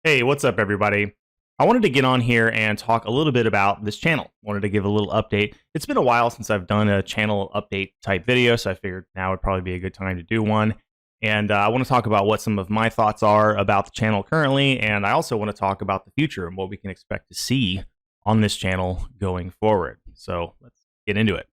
Hey, what's up, everybody? I wanted to get on here and talk a little bit about this channel. Wanted to give a little update. It's been a while since I've done a channel update type video, so I figured now would probably be a good time to do one. And I want to talk about what some of my thoughts are about the channel currently, and I also want to talk about the future and what we can expect to see on this channel going forward. So let's get into it.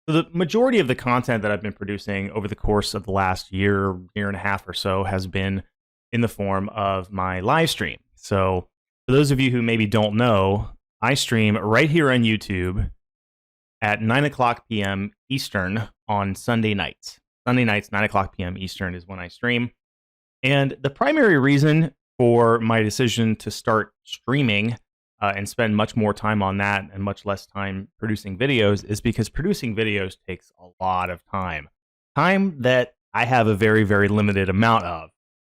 So the majority of the content that I've been producing over the course of the last year and a half or so has been in the form of my live stream. So for those of you who maybe don't know, I stream right here on YouTube at 9 o'clock p.m. Eastern on Sunday nights. Sunday nights, 9 o'clock p.m. Eastern is when I stream. And the primary reason for my decision to start streaming and spend much more time on that and much less time producing videos is because producing videos takes a lot of time. Time that I have a very, very limited amount of.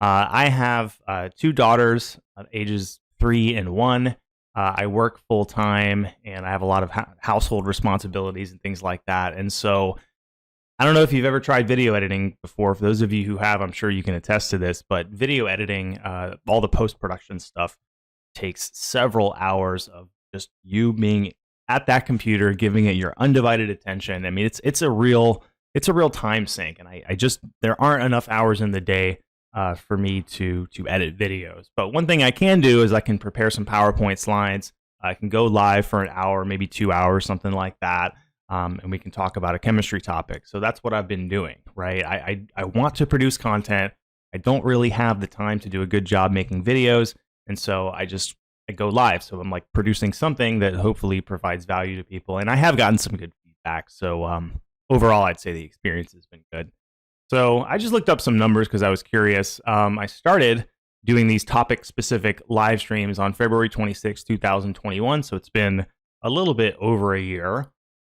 I have two daughters, ages 3 and 1. I work full time, and I have a lot of household responsibilities and things like that. And so, I don't know if you've ever tried video editing before. For those of you who have, I'm sure you can attest to this. But video editing, all the post-production stuff, takes several hours of just you being at that computer, giving it your undivided attention. I mean, it's a real time sink, and I just there aren't enough hours in the day for me to edit videos. But one thing I can do is I can prepare some PowerPoint slides. I can go live for an hour, maybe 2 hours, something like that, and we can talk about a chemistry topic. So that's what I've been doing, right? I want to produce content. I don't really have the time to do a good job making videos, and so I go live. So I'm like producing something that hopefully provides value to people, and I have gotten some good feedback. So overall, I'd say the experience has been good. So I just looked up some numbers because I was curious. I started doing these topic-specific live streams on February 26, 2021, so it's been a little bit over a year.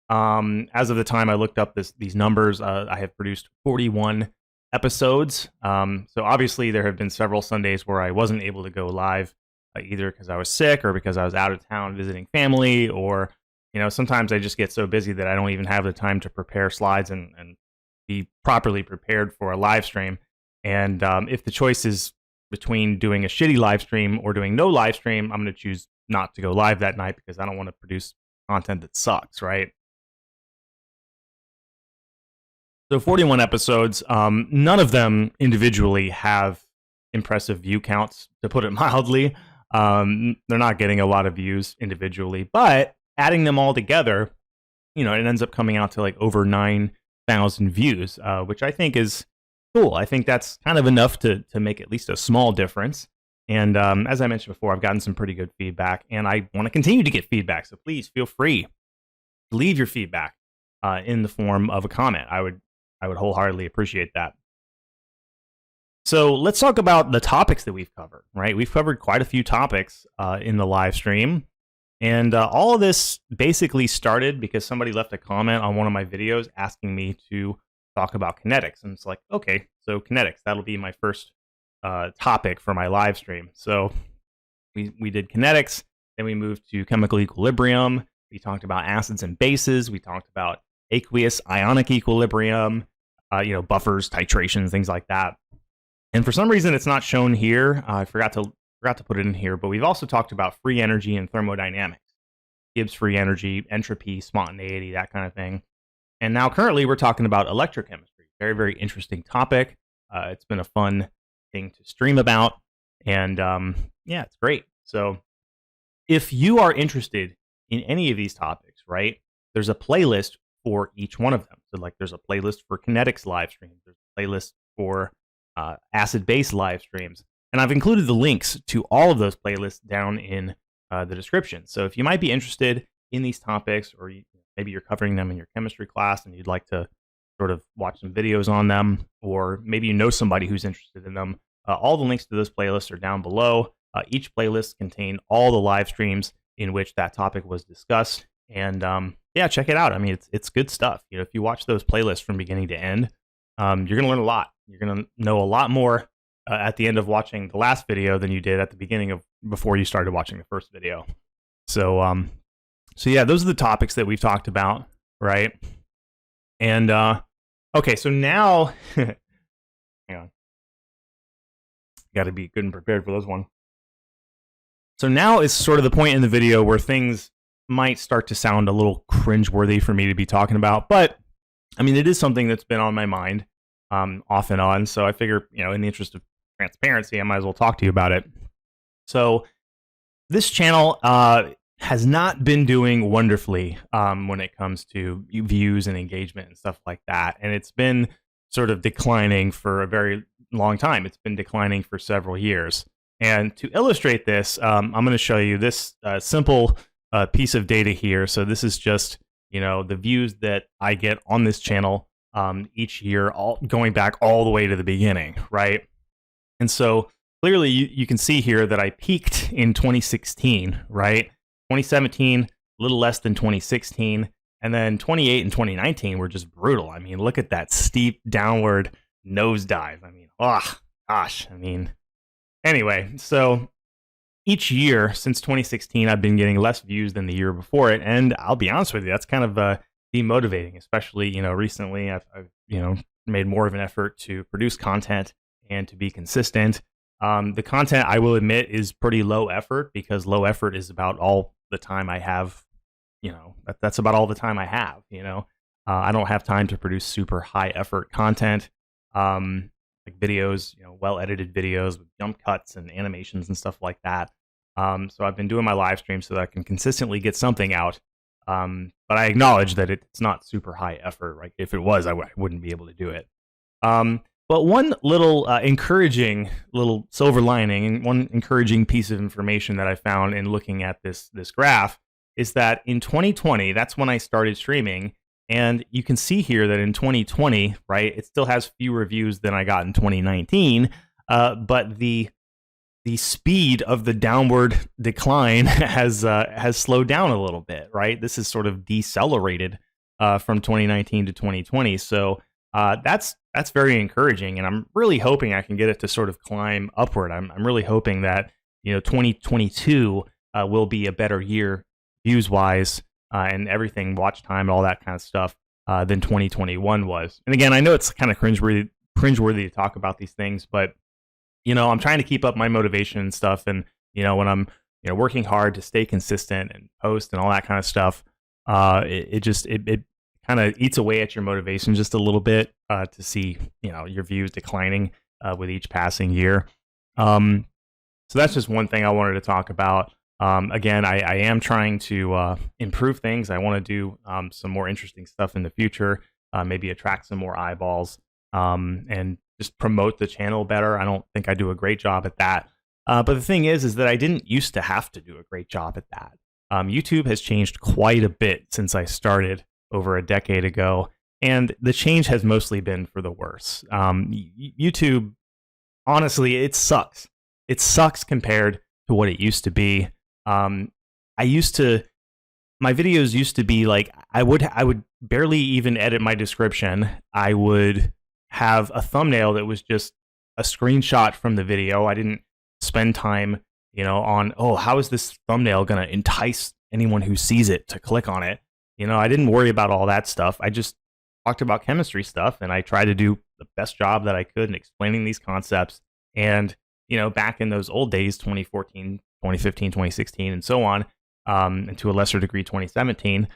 As of the time I looked up these numbers, I have produced 41 episodes. So obviously there have been several Sundays where I wasn't able to go live, either because I was sick or because I was out of town visiting family, or sometimes I just get so busy that I don't even have the time to prepare slides and be properly prepared for a live stream. And if the choice is between doing a shitty live stream or doing no live stream, I'm going to choose not to go live that night because I don't want to produce content that sucks, right? So 41 episodes, none of them individually have impressive view counts, to put it mildly. They're not getting a lot of views individually, but adding them all together, it ends up coming out to like over 9,000 views, which I think is cool. I think that's kind of enough to make at least a small difference. And as I mentioned before, I've gotten some pretty good feedback, and I want to continue to get feedback. So please feel free to leave your feedback in the form of a comment. I would wholeheartedly appreciate that. So let's talk about the topics that we've covered, right? We've covered quite a few topics in the live stream. And all of this basically started because somebody left a comment on one of my videos asking me to talk about kinetics. And it's like, okay, so kinetics, that'll be my first topic for my live stream. So we did kinetics, then we moved to chemical equilibrium. We talked about acids and bases. We talked about aqueous ionic equilibrium, buffers, titrations, things like that. And for some reason, it's not shown here. I forgot to put it in here, but we've also talked about free energy and thermodynamics, Gibbs free energy, entropy, spontaneity, that kind of thing. And now currently we're talking about electrochemistry. Very, very interesting topic. It's been a fun thing to stream about. And yeah, it's great. So if you are interested in any of these topics, right, there's a playlist for each one of them. So like there's a playlist for kinetics live streams. There's a playlist for acid-base live streams. And I've included the links to all of those playlists down in the description. So if you might be interested in these topics, or maybe you're covering them in your chemistry class and you'd like to sort of watch some videos on them, or maybe you know somebody who's interested in them, all the links to those playlists are down below. Each playlist contains all the live streams in which that topic was discussed. And yeah, check it out. I mean, it's good stuff. If you watch those playlists from beginning to end, you're going to learn a lot. You're going to know a lot more at the end of watching the last video than you did at the beginning of before you started watching the first video. So so yeah, those are the topics that we've talked about, right? And okay, so now hang on. Got to be good and prepared for this one. So now is sort of the point in the video where things might start to sound a little cringeworthy for me to be talking about, but I mean, it is something that's been on my mind off and on. So I figure, in the interest of transparency, I might as well talk to you about it. So this channel has not been doing wonderfully when it comes to views and engagement and stuff like that. And it's been sort of declining for a very long time. It's been declining for several years. And to illustrate this, I'm going to show you this simple piece of data here. So this is just, the views that I get on this channel each year, going back all the way to the beginning, right? And so clearly you can see here that I peaked in 2016, right? 2017, a little less than 2016. And then 28 and 2019 were just brutal. I mean, look at that steep downward nosedive. I mean, oh, gosh. I mean, anyway, so each year since 2016, I've been getting less views than the year before it. And I'll be honest with you, that's kind of demotivating, especially, recently I've made more of an effort to produce content and to be consistent. The content, I will admit, is pretty low effort, because low effort is about all the time I have. That's about all the time I have. I don't have time to produce super high effort content, like videos, well edited videos with jump cuts and animations and stuff like that. So I've been doing my live stream so that I can consistently get something out. But I acknowledge that it's not super high effort. Right? If it was, I wouldn't be able to do it. But one little encouraging little silver lining, and one encouraging piece of information that I found in looking at this graph, is that in 2020, that's when I started streaming. And you can see here that in 2020, right, it still has fewer views than I got in 2019. But the speed of the downward decline has slowed down a little bit, right? This is sort of decelerated from 2019 to 2020. So that's very encouraging, and I'm really hoping I can get it to sort of climb upward. I'm really hoping that 2022 will be a better year views wise and everything, watch time, all that kind of stuff than 2021 was. And again, I know it's kind of cringeworthy to talk about these things, but I'm trying to keep up my motivation and stuff, and when I'm working hard to stay consistent and post and all that kind of stuff, it kind of eats away at your motivation just a little bit to see your views declining with each passing year. So that's just one thing I wanted to talk about. Again, I am trying to improve things. I want to do some more interesting stuff in the future, maybe attract some more eyeballs, and just promote the channel better. I don't think I do a great job at that. But the thing is that I didn't used to have to do a great job at that. YouTube has changed quite a bit since I started over a decade ago, and the change has mostly been for the worse. YouTube, honestly, it sucks. It sucks compared to what it used to be. My videos used to be like, I would barely even edit my description. I would have a thumbnail that was just a screenshot from the video. I didn't spend time, on, how is this thumbnail going to entice anyone who sees it to click on it? I didn't worry about all that stuff. I just talked about chemistry stuff, and I tried to do the best job that I could in explaining these concepts. And, back in those old days, 2014, 2015, 2016, and so on, and to a lesser degree, 2017,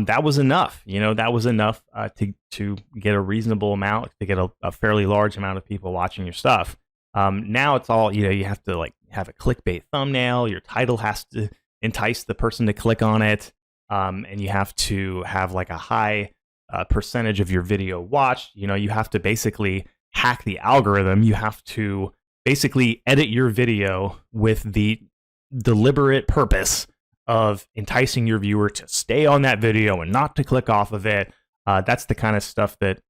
that was enough. That was enough to get a reasonable amount, to get a fairly large amount of people watching your stuff. Now it's all, you have to have a clickbait thumbnail. Your title has to entice the person to click on it. And you have to have a high percentage of your video watched. You have to basically hack the algorithm. You have to basically edit your video with the deliberate purpose of enticing your viewer to stay on that video and not to click off of it. That's the kind of stuff that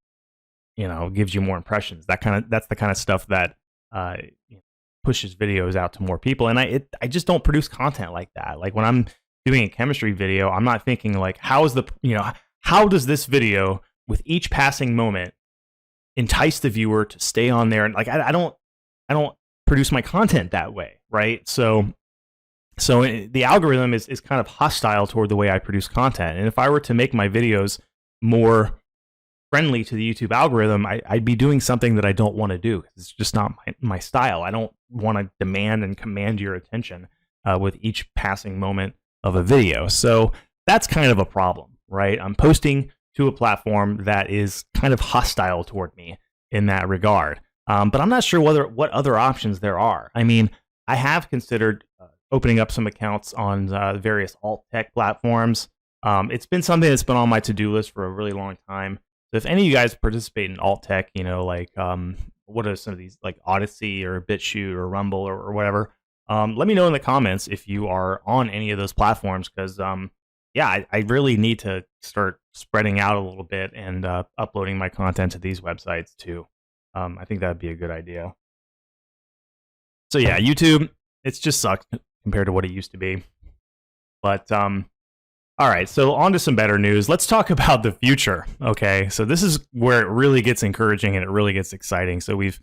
gives you more impressions. That's the kind of stuff that pushes videos out to more people. And I just don't produce content like that. Like when I'm doing a chemistry video, I'm not thinking how does this video with each passing moment entice the viewer to stay on there? And I don't produce my content that way, right? So the algorithm is kind of hostile toward the way I produce content. And if I were to make my videos more friendly to the YouTube algorithm, I'd be doing something that I don't want to do. It's just not my style. I don't want to demand and command your attention with each passing moment of a video. So that's kind of a problem, right? I'm posting to a platform that is kind of hostile toward me in that regard. But I'm not sure what other options there are. I mean, I have considered opening up some accounts on various alt tech platforms. It's been something that's been on my to-do list for a really long time. So if any of you guys participate in alt tech, you know, like what are some of these, like Odyssey or BitChute or Rumble or whatever, let me know in the comments if you are on any of those platforms, because yeah, I really need to start spreading out a little bit and uploading my content to these websites too. I think that'd be a good idea. So yeah, YouTube, it's just sucked compared to what it used to be. But all right, so on to some better news. Let's talk about the future. Okay, so this is where it really gets encouraging and it really gets exciting. So we've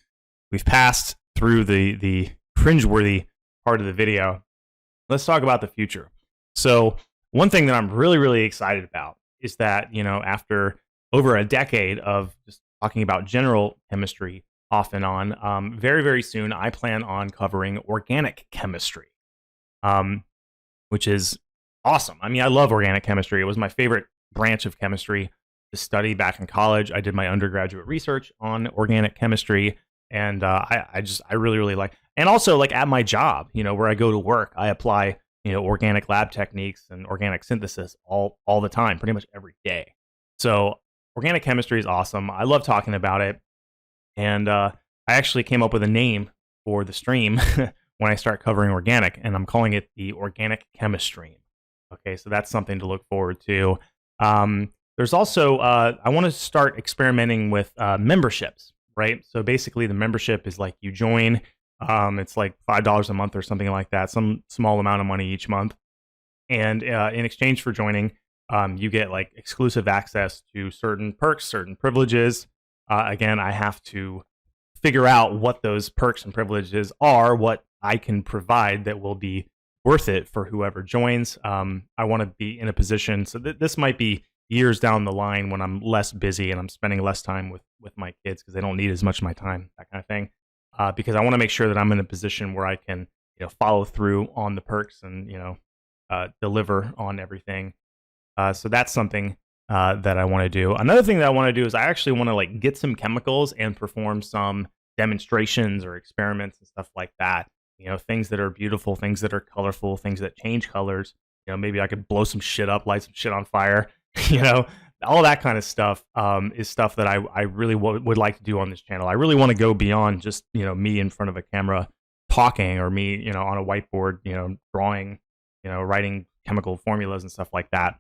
passed through the cringeworthy part of the video. Let's talk about the future. So one thing that I'm really excited about is that, you know, after over a decade of just talking about general chemistry off and on, very soon I plan on covering organic chemistry, which is awesome. I mean, I love organic chemistry. It was my favorite branch of chemistry to study back in college. I did my undergraduate research on organic chemistry, and I really like. And also, like at my job, you know, where I go to work, I apply, you know, organic lab techniques and organic synthesis all the time, pretty much every day. So organic chemistry is awesome. I love talking about it, and I actually came up with a name for the stream when I start covering organic, and I'm calling it the Organic Chemistream. Okay, so that's something to look forward to. There's also, I want to start experimenting with memberships, right? So basically the membership is like you join, it's like $5 a month or something like that, some small amount of money each month. And in exchange for joining, you get like exclusive access to certain perks, certain privileges. Again, I have to figure out what those perks and privileges are, what I can provide that will be worth it for whoever joins. I want to be in a position, so this might be years down the line when I'm less busy and I'm spending less time with my kids because they don't need as much of my time, that kind of thing. Because I want to make sure that I'm in a position where I can, you know, follow through on the perks and, you know, deliver on everything. So that's something that I want to do. Another thing that I want to do is I actually want to like get some chemicals and perform some demonstrations or experiments and stuff like that. You know, things that are beautiful, things that are colorful, things that change colors. You know, maybe I could blow some shit up, light some shit on fire. You know, all that kind of stuff is stuff that I really would like to do on this channel. I really want to go beyond just, you know, me in front of a camera talking, or me, you know, on a whiteboard, you know, drawing, you know, writing chemical formulas and stuff like that.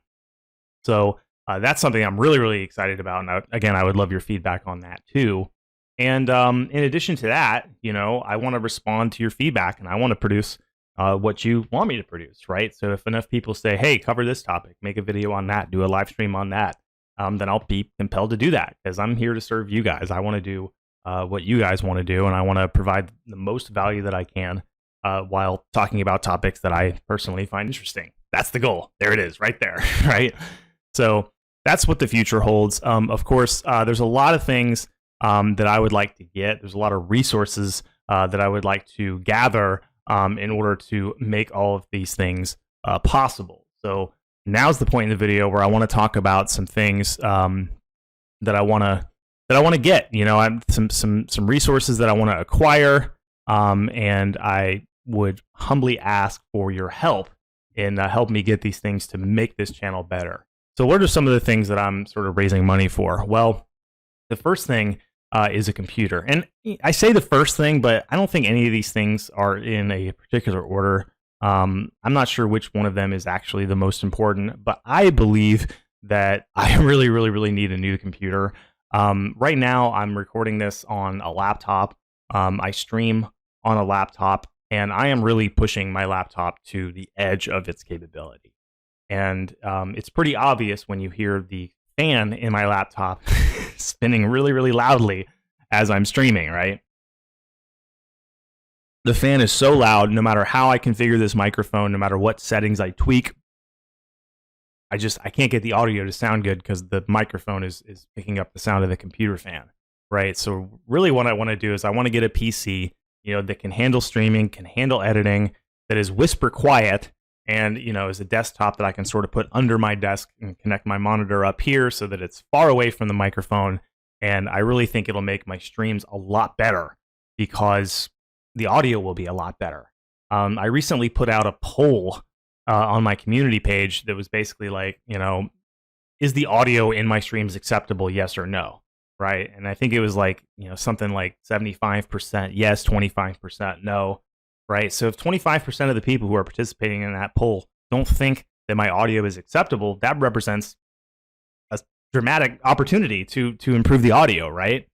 So that's something I'm really excited about. And again, I would love your feedback on that too. And in addition to that, you know, I want to respond to your feedback, and I want to produce what you want me to produce, right? So if enough people say, hey, cover this topic, make a video on that, do a live stream on that, then I'll be compelled to do that, because I'm here to serve you guys. I want to do what you guys want to do, and I want to provide the most value that I can while talking about topics that I personally find interesting. That's the goal. There it is, right there, right? So that's what the future holds. Of course, there's a lot of things that I would like to get. There's a lot of resources that I would like to gather in order to make all of these things possible. So now's the point in the video where I want to talk about some things that I want to get. You know, I'm some resources that I want to acquire, and I would humbly ask for your help in help me get these things to make this channel better. So what are some of the things that I'm sort of raising money for? Well, the first thing is a computer. And I say the first thing, but I don't think any of these things are in a particular order. I'm not sure which one of them is actually the most important, but I believe that I really need a new computer. Right now, I'm recording this on a laptop. I stream on a laptop, and I am really pushing my laptop to the edge of its capability. And it's pretty obvious when you hear the fan in my laptop spinning really loudly as I'm streaming, right? The fan is so loud, no matter how I configure this microphone, no matter what settings I tweak, I can't get the audio to sound good because the microphone is picking up the sound of the computer fan, right? So really what I want to do is I want to get a PC, that can handle streaming, can handle editing, that is whisper quiet, and is a desktop that I can sort of put under my desk and connect my monitor up here so that it's far away from the microphone. And I really think it'll make my streams a lot better because the audio will be a lot better. I recently put out a poll on my community page that was basically like, is the audio in my streams acceptable, yes or no? Right. And I think it was like, something like 75% yes, 25% no. Right. So if 25% of the people who are participating in that poll don't think that my audio is acceptable, that represents a dramatic opportunity to improve the audio. Right.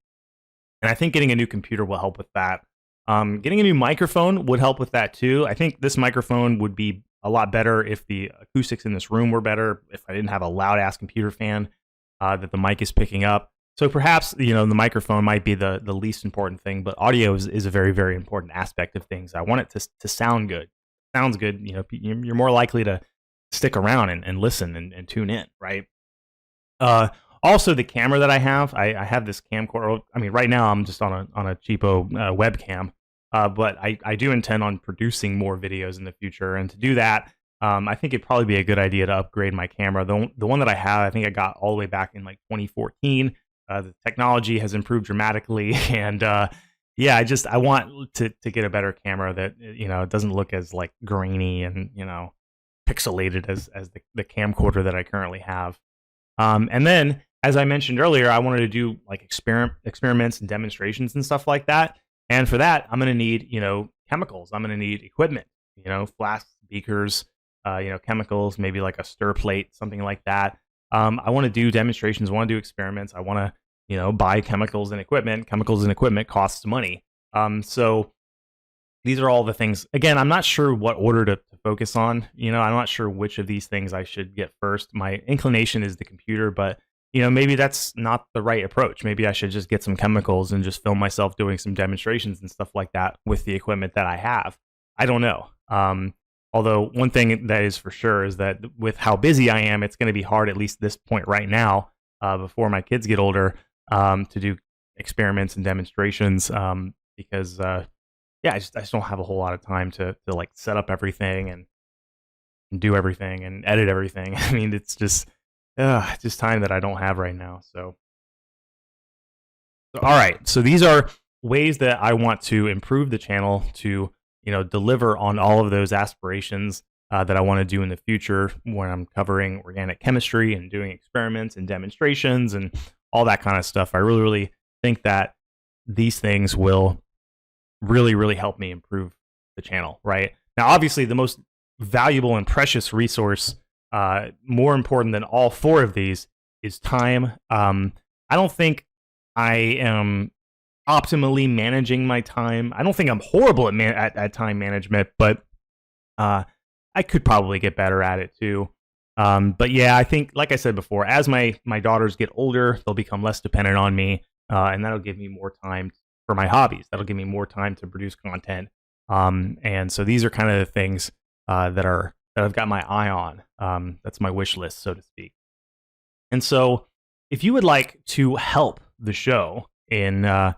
And I think getting a new computer will help with that. Getting a new microphone would help with that too. I think this microphone would be a lot better if the acoustics in this room were better, if I didn't have a loud ass computer fan that the mic is picking up. So perhaps, the microphone might be the least important thing, but audio is a very, very important aspect of things. I want it to sound good. Sounds good, you're more likely to stick around and listen and tune in, right? Also, the camera that I have this camcorder. I mean, right now I'm just on a cheapo webcam, but I do intend on producing more videos in the future. And to do that, I think it'd probably be a good idea to upgrade my camera. The one that I have, I think I got all the way back in like 2014. The technology has improved dramatically, and I want to get a better camera that it doesn't look as like grainy and pixelated as the camcorder that I currently have. And then, as I mentioned earlier, I wanted to do like experiments and demonstrations and stuff like that. And for that, I'm going to need chemicals. I'm going to need equipment, flasks, beakers, chemicals, maybe like a stir plate, something like that. I want to do demonstrations. I want to do experiments. I want to, buy chemicals and equipment. Chemicals and equipment costs money. So these are all the things. Again, I'm not sure what order to focus on. I'm not sure which of these things I should get first. My inclination is the computer, but maybe that's not the right approach. Maybe I should just get some chemicals and just film myself doing some demonstrations and stuff like that with the equipment that I have. I don't know. Although one thing that is for sure is that with how busy I am, it's going to be hard, at least this point right now, before my kids get older, to do experiments and demonstrations because, I just don't have a whole lot of time to like set up everything and do everything and edit everything. I mean, it's just time that I don't have right now. So all right. So these are ways that I want to improve the channel to deliver on all of those aspirations that I want to do in the future when I'm covering organic chemistry and doing experiments and demonstrations and all that kind of stuff. I really, really think that these things will really, really help me improve the channel, right? Now, obviously, the most valuable and precious resource, more important than all four of these, is time. I don't think I am optimally managing my time. I don't think I'm horrible at time management, but I could probably get better at it too. But yeah, I think, like I said before, as my daughters get older, they'll become less dependent on me, and that'll give me more time for my hobbies. That'll give me more time to produce content. And so these are kind of the things that I've got my eye on. That's my wish list, so to speak. And so, if you would like to help the show in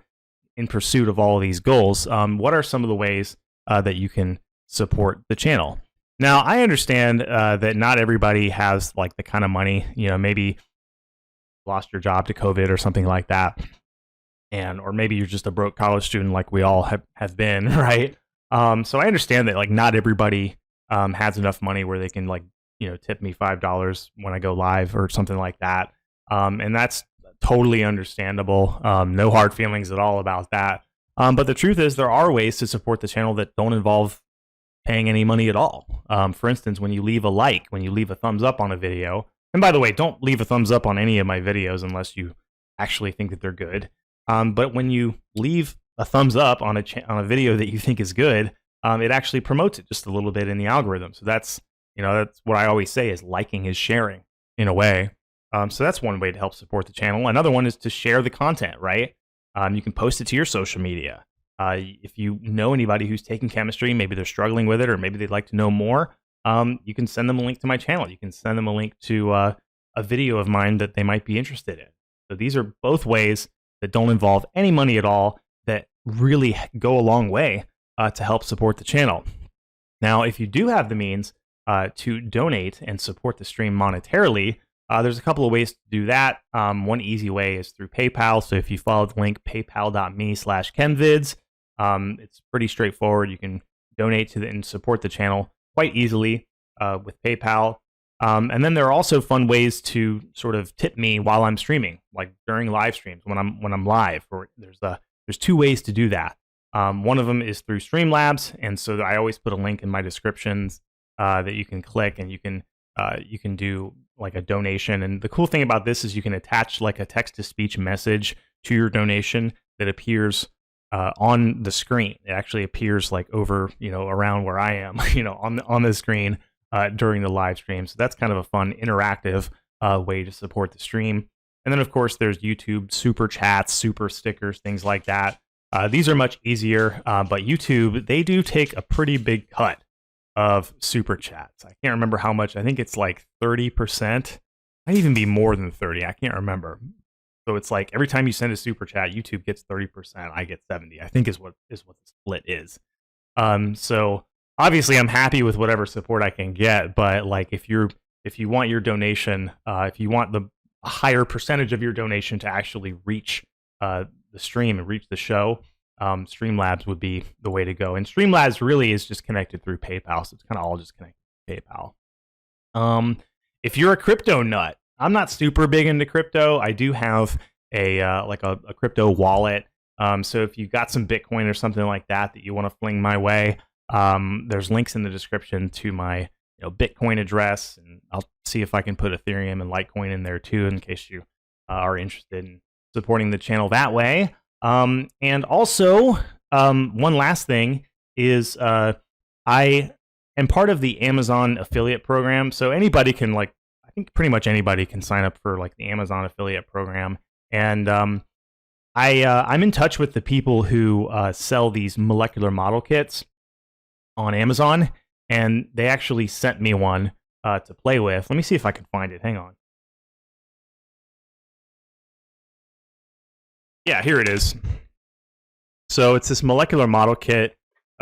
pursuit of all of these goals, what are some of the ways that you can support the channel? Now, I understand that not everybody has like the kind of money, maybe lost your job to COVID or something like that, or maybe you're just a broke college student like we all have been, right? So I understand that like not everybody has enough money where they can tip me $5 when I go live or something like that, and that's totally understandable. No hard feelings at all about that. But the truth is, there are ways to support the channel that don't involve paying any money at all. For instance, when you leave a like, when you leave a thumbs up on a video, and by the way, don't leave a thumbs up on any of my videos unless you actually think that they're good. But when you leave a thumbs up on a video that you think is good, it actually promotes it just a little bit in the algorithm. So that's what I always say is liking is sharing in a way. So that's one way to help support the channel. Another one is to share the content, right? You can post it to your social media. If you know anybody who's taking chemistry, maybe they're struggling with it, or maybe they'd like to know more, you can send them a link to my channel. You can send them a link to a video of mine that they might be interested in. So these are both ways that don't involve any money at all, that really go a long way to help support the channel. Now, if you do have the means to donate and support the stream monetarily, there's a couple of ways to do that. One easy way is through PayPal. So if you follow the link paypal.me/chemvids, it's pretty straightforward. You can donate to and support the channel quite easily with PayPal. And then there are also fun ways to sort of tip me while I'm streaming, like during live streams when I'm live. Or there's two ways to do that. One of them is through Streamlabs, and so I always put a link in my descriptions that you can click, and you can do like a donation. And the cool thing about this is you can attach like a text-to-speech message to your donation that appears on the screen. It actually appears like over, around where I am, on the screen during the live stream. So that's kind of a fun interactive way to support the stream. And then of course there's YouTube super chats, super stickers, things like that. These are much easier, but YouTube, they do take a pretty big cut of super chats. I can't remember how much. I think it's like 30%. Might even be more than 30. I can't remember. So it's like every time you send a super chat, YouTube gets 30%. I get 70. I think is what the split is. So obviously I'm happy with whatever support I can get, but like if you want your donation, if you want a higher percentage of your donation to actually reach the stream and reach the show, Streamlabs would be the way to go. And Streamlabs really is just connected through PayPal, so it's kind of all just connected to PayPal. If you're a crypto nut, I'm not super big into crypto. I do have a crypto wallet. So if you got some Bitcoin or something like that you want to fling my way, there's links in the description to my Bitcoin address, and I'll see if I can put Ethereum and Litecoin in there too, in case you are interested in supporting the channel that way. And also, one last thing is I am part of the Amazon affiliate program. So anybody can, I think pretty much anybody can sign up for the Amazon affiliate program. And I'm in touch with the people who sell these molecular model kits on Amazon, and they actually sent me one to play with. Let me see if I can find it. Hang on. Yeah, here it is. So it's this molecular model kit.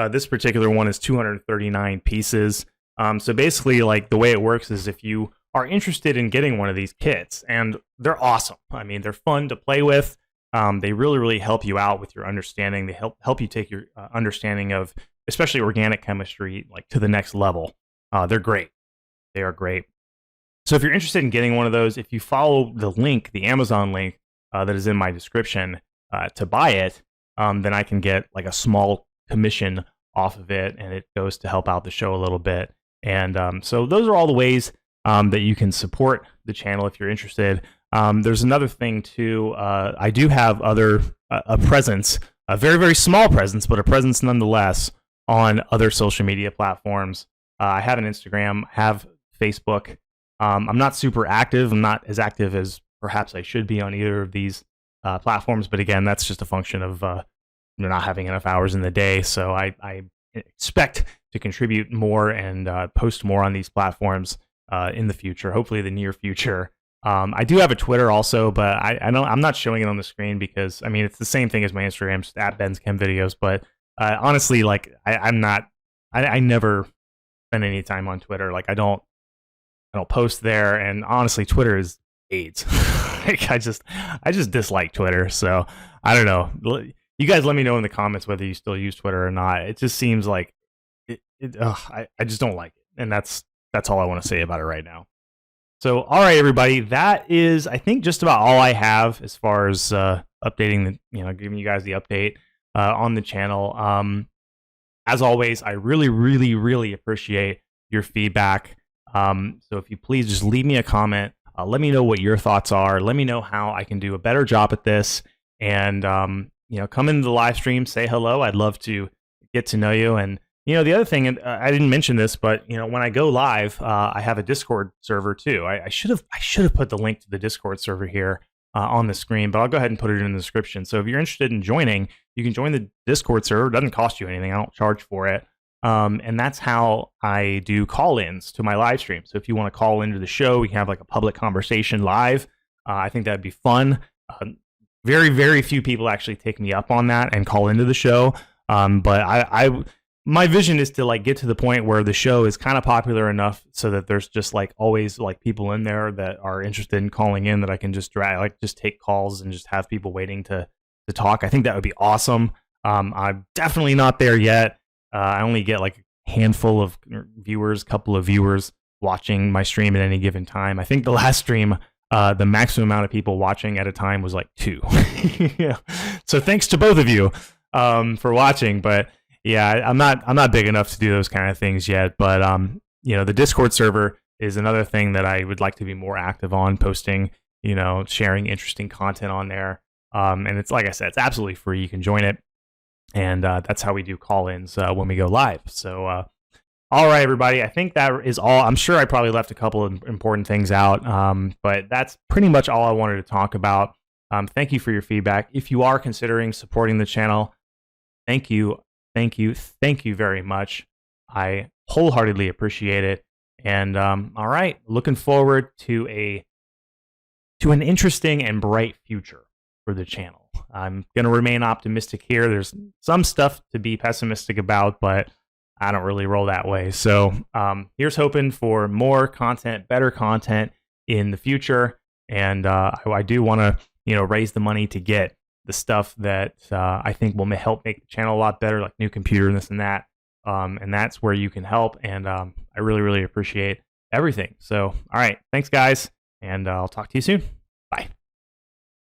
This particular one is 239 pieces. So basically, the way it works is if you are interested in getting one of these kits, and they're awesome. I mean, they're fun to play with. They really, really help you out with your understanding. They help you take your understanding of, especially organic chemistry, to the next level. They're great. They are great. So if you're interested in getting one of those, if you follow the link, the Amazon link that is in my description to buy it, then I can get a small commission off of it, and it goes to help out the show a little bit. And so those are all the ways that you can support the channel if you're interested. There's another thing too. I do have a presence, a very, very small presence, but a presence nonetheless on other social media platforms. I have an Instagram, have Facebook. I'm not super active. I'm not as active as perhaps I should be on either of these platforms. But again, that's just a function of not having enough hours in the day. So I expect to contribute more and post more on these platforms in the future, hopefully the near future. I do have a Twitter also, but I'm not showing it on the screen because, I mean, it's the same thing as my Instagram, just at Ben's Chem Videos. But honestly, I never spend any time on Twitter. I don't post there, and honestly, Twitter is AIDS. I just dislike Twitter. So I don't know. You guys let me know in the comments whether you still use Twitter or not. It just seems like I just don't like it, and that's all I want to say about it right now. So, all right, everybody, that is, I think, just about all I have as far as updating giving you guys the update on the channel. As always, I really, really, really appreciate your feedback. So if you please just leave me a comment, let me know what your thoughts are. Let me know how I can do a better job at this, and come into the live stream, say hello. I'd love to get to know you. And the other thing, and I didn't mention this, but when I go live, I have a Discord server too. I should have put the link to the Discord server here on the screen, but I'll go ahead and put it in the description. So if you're interested in joining, you can join the Discord server. It doesn't cost you anything. I don't charge for it. And that's how I do call-ins to my live stream. So if you want to call into the show, we can have a public conversation live. I think that'd be fun. Very, very few people actually take me up on that and call into the show. But my vision is to like get to the point where the show is kind of popular enough so that there's just like always like people in there that are interested in calling in that I can just just take calls and just have people waiting to talk. I think that would be awesome. I'm definitely not there yet. I only get like a handful of viewers, couple of viewers watching my stream at any given time. I think the last stream, the maximum amount of people watching at a time was like 2. Yeah. So thanks to both of you for watching. But yeah, I'm not big enough to do those kind of things yet. But you know, the Discord server is another thing that I would like to be more active on, posting, you know, sharing interesting content on there. And it's like I said, it's absolutely free. You can join it, and that's how we do call-ins when we go live. So all right, everybody, I think that is all. I'm sure I probably left a couple of important things out, but that's pretty much all I wanted to talk about. Thank you for your feedback. If you are considering supporting the channel, thank you very much. I wholeheartedly appreciate it. And all right, looking forward to an interesting and bright future for the channel. I'm going to remain optimistic here. There's some stuff to be pessimistic about, but I don't really roll that way. So here's hoping for more content, better content in the future. And I do want to, you know, raise the money to get the stuff that I think will help make the channel a lot better, like new computer and this and that. And that's where you can help. And I really, really appreciate everything. So, all right. Thanks, guys. And I'll talk to you soon.